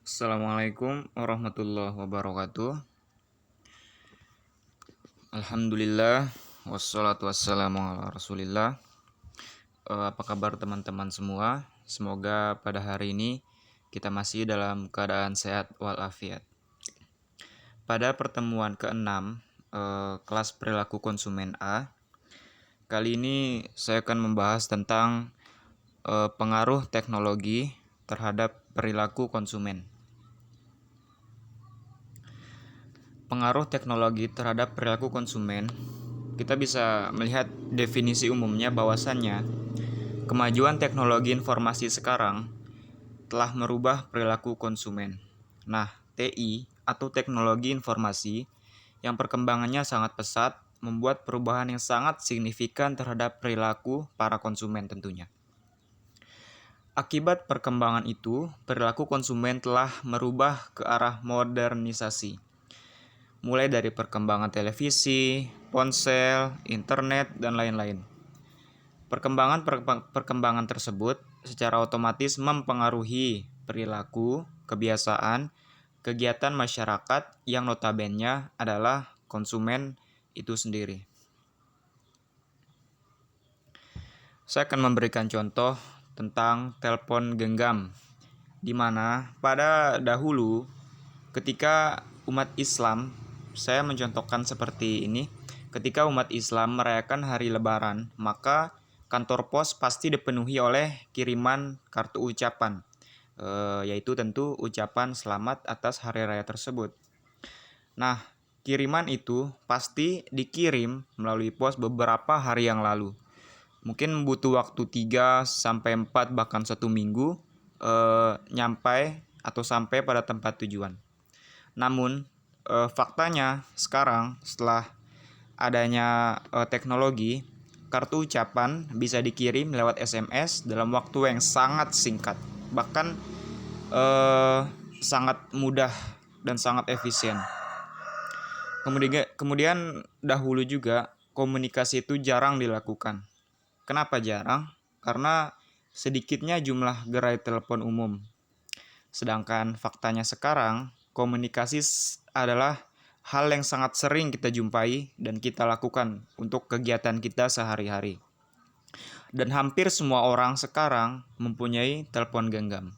Assalamualaikum warahmatullahi wabarakatuh. Alhamdulillah wassalatu wassalamu ala Rasulillah. Apa kabar teman-teman semua? Semoga pada hari ini kita masih dalam keadaan sehat walafiat. Pada pertemuan ke-6 kelas perilaku konsumen A, kali ini saya akan membahas tentang pengaruh teknologi terhadap perilaku konsumen. Pengaruh teknologi terhadap perilaku konsumen, kita bisa melihat definisi umumnya bahwasannya kemajuan teknologi informasi sekarang telah merubah perilaku konsumen. Nah, TI atau teknologi informasi yang perkembangannya sangat pesat membuat perubahan yang sangat signifikan terhadap perilaku para konsumen tentunya. Akibat perkembangan itu, perilaku konsumen telah merubah ke arah modernisasi. Mulai dari perkembangan televisi, ponsel, internet, dan lain-lain. Perkembangan tersebut secara otomatis mempengaruhi perilaku, kebiasaan, kegiatan masyarakat yang notabene adalah konsumen itu sendiri. Saya akan memberikan contoh tentang telepon genggam, di mana pada dahulu ketika umat Islam, saya mencontohkan seperti ini, ketika umat Islam merayakan hari Lebaran, maka kantor pos pasti dipenuhi oleh kiriman kartu ucapan, yaitu tentu ucapan selamat atas hari raya tersebut. Nah, kiriman itu pasti dikirim melalui pos beberapa hari yang lalu. Mungkin butuh waktu 3-4 bahkan 1 minggu nyampai atau sampai pada tempat tujuan. Namun faktanya sekarang setelah adanya teknologi, kartu ucapan bisa dikirim lewat SMS dalam waktu yang sangat singkat, bahkan sangat mudah dan sangat efisien. Kemudian dahulu juga komunikasi itu jarang dilakukan. Kenapa jarang? Karena sedikitnya jumlah gerai telepon umum. Sedangkan faktanya sekarang, komunikasi adalah hal yang sangat sering kita jumpai dan kita lakukan untuk kegiatan kita sehari-hari. Dan hampir semua orang sekarang mempunyai telepon genggam.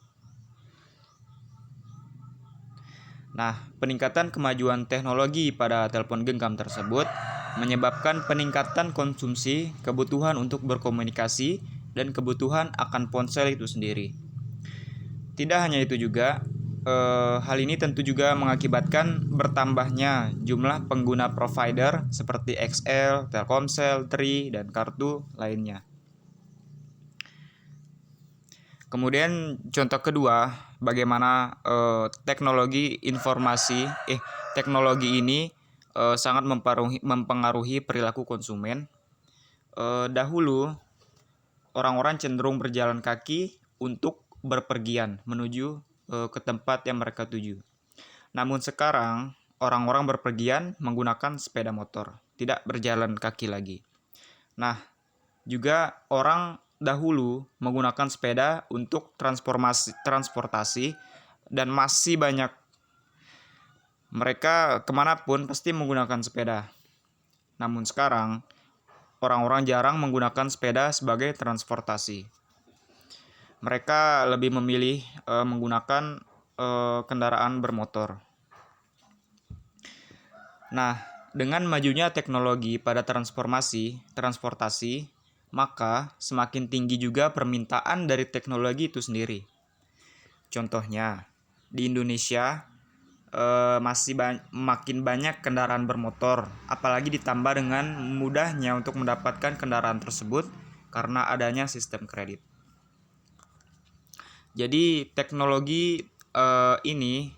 Nah, peningkatan kemajuan teknologi pada telepon genggam tersebut menyebabkan peningkatan konsumsi, kebutuhan untuk berkomunikasi, dan kebutuhan akan ponsel itu sendiri. Tidak hanya itu juga, hal ini tentu juga mengakibatkan bertambahnya jumlah pengguna provider seperti XL, Telkomsel, Tri, dan kartu lainnya. Kemudian contoh kedua, bagaimana teknologi ini sangat mempengaruhi perilaku konsumen. Dahulu orang-orang cenderung berjalan kaki untuk berpergian menuju ke tempat yang mereka tuju. Namun sekarang orang-orang berpergian menggunakan sepeda motor, tidak berjalan kaki lagi. Nah, juga orang dahulu menggunakan sepeda untuk transportasi dan masih banyak mereka kemanapun pasti menggunakan sepeda. Namun sekarang orang-orang jarang menggunakan sepeda sebagai transportasi. Mereka lebih memilih menggunakan kendaraan bermotor. Nah, dengan majunya teknologi pada transportasi, maka semakin tinggi juga permintaan dari teknologi itu sendiri. Contohnya, di Indonesia makin banyak kendaraan bermotor, apalagi ditambah dengan mudahnya untuk mendapatkan kendaraan tersebut karena adanya sistem kredit. Jadi teknologi ini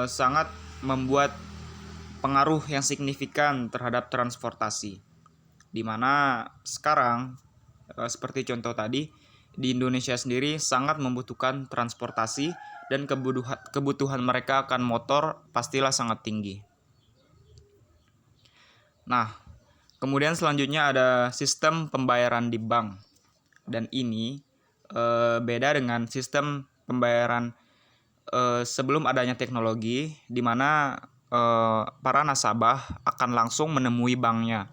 sangat membuat pengaruh yang signifikan terhadap transportasi, di mana sekarang seperti contoh tadi, di Indonesia sendiri sangat membutuhkan transportasi dan kebutuhan mereka akan motor pastilah sangat tinggi. Nah, kemudian selanjutnya ada sistem pembayaran di bank, dan ini beda dengan sistem pembayaran sebelum adanya teknologi di mana para nasabah akan langsung menemui banknya.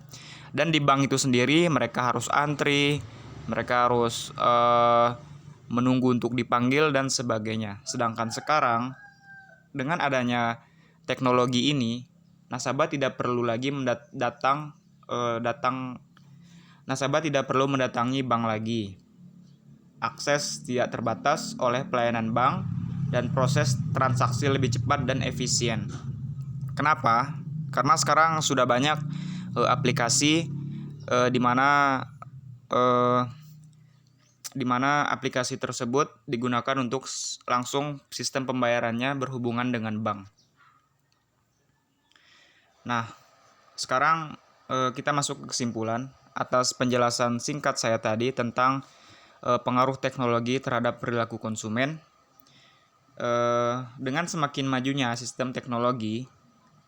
Dan di bank itu sendiri mereka harus antri, mereka harus menunggu untuk dipanggil dan sebagainya. Sedangkan sekarang dengan adanya teknologi ini, nasabah tidak perlu lagi nasabah tidak perlu mendatangi bank lagi. Akses tidak terbatas oleh pelayanan bank dan proses transaksi lebih cepat dan efisien. Kenapa? Karena sekarang sudah banyak aplikasi di mana aplikasi tersebut digunakan untuk langsung sistem pembayarannya berhubungan dengan bank. Nah, sekarang kita masuk ke kesimpulan atas penjelasan singkat saya tadi tentang pengaruh teknologi terhadap perilaku konsumen. Dengan semakin majunya sistem teknologi,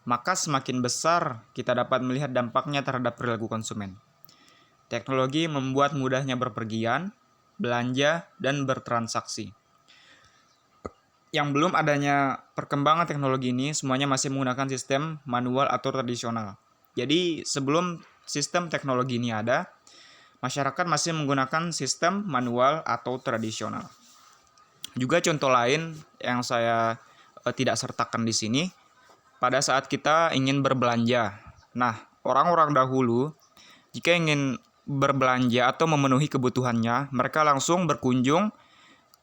maka semakin besar kita dapat melihat dampaknya terhadap perilaku konsumen. Teknologi membuat mudahnya berpergian, belanja, dan bertransaksi. Yang belum adanya perkembangan teknologi ini, semuanya masih menggunakan sistem manual atau tradisional. Jadi sebelum sistem teknologi ini ada, masyarakat masih menggunakan sistem manual atau tradisional. Juga contoh lain yang saya tidak sertakan di sini, pada saat kita ingin berbelanja. Nah, orang-orang dahulu jika ingin berbelanja atau memenuhi kebutuhannya, mereka langsung berkunjung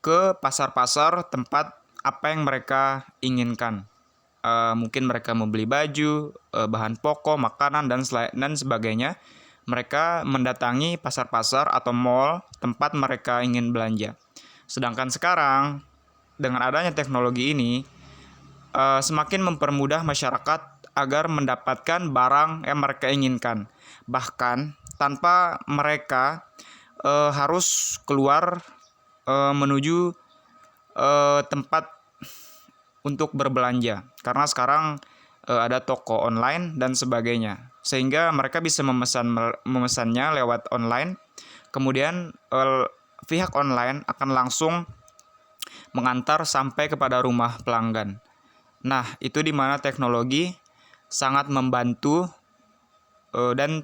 ke pasar-pasar tempat apa yang mereka inginkan. Mungkin mereka membeli baju, bahan pokok, makanan, dan sebagainya. Mereka mendatangi pasar-pasar atau mall tempat mereka ingin belanja. Sedangkan sekarang, dengan adanya teknologi ini, semakin mempermudah masyarakat agar mendapatkan barang yang mereka inginkan. Bahkan tanpa mereka harus keluar menuju tempat untuk berbelanja. Karena sekarang ada toko online dan sebagainya. Sehingga mereka bisa memesannya lewat online. Kemudian pihak online akan langsung mengantar sampai kepada rumah pelanggan. Nah, itu di mana teknologi sangat membantu dan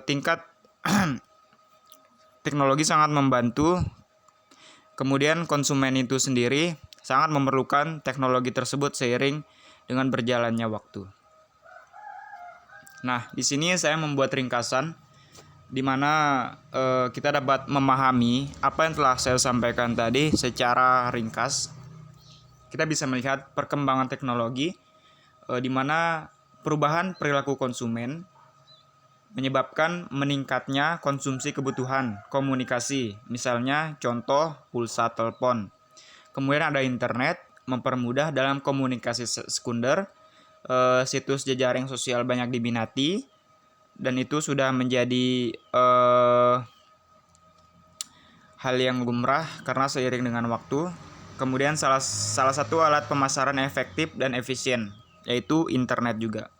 tingkat teknologi sangat membantu. Kemudian konsumen itu sendiri sangat memerlukan teknologi tersebut seiring dengan berjalannya waktu. Nah, di sini saya membuat ringkasan di mana kita dapat memahami apa yang telah saya sampaikan tadi secara ringkas. Kita bisa melihat perkembangan teknologi di mana perubahan perilaku konsumen menyebabkan meningkatnya konsumsi kebutuhan komunikasi, misalnya contoh pulsa telepon. Kemudian ada internet, mempermudah dalam komunikasi sekunder, situs jejaring sosial banyak diminati, dan itu sudah menjadi hal yang lumrah karena seiring dengan waktu. Kemudian salah satu alat pemasaran efektif dan efisien, yaitu internet juga.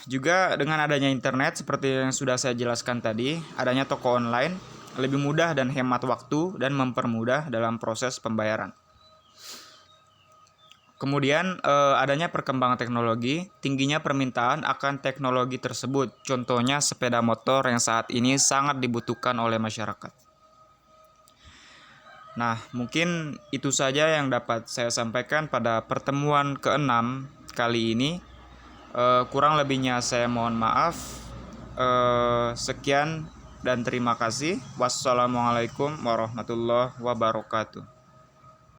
Juga dengan adanya internet, seperti yang sudah saya jelaskan tadi, adanya toko online lebih mudah dan hemat waktu dan mempermudah dalam proses pembayaran. Kemudian adanya perkembangan teknologi, tingginya permintaan akan teknologi tersebut. Contohnya sepeda motor yang saat ini sangat dibutuhkan oleh masyarakat. Nah, mungkin itu saja yang dapat saya sampaikan pada pertemuan ke-6 kali ini. Kurang lebihnya saya mohon maaf. Sekian dan terima kasih. Wassalamualaikum warahmatullahi wabarakatuh.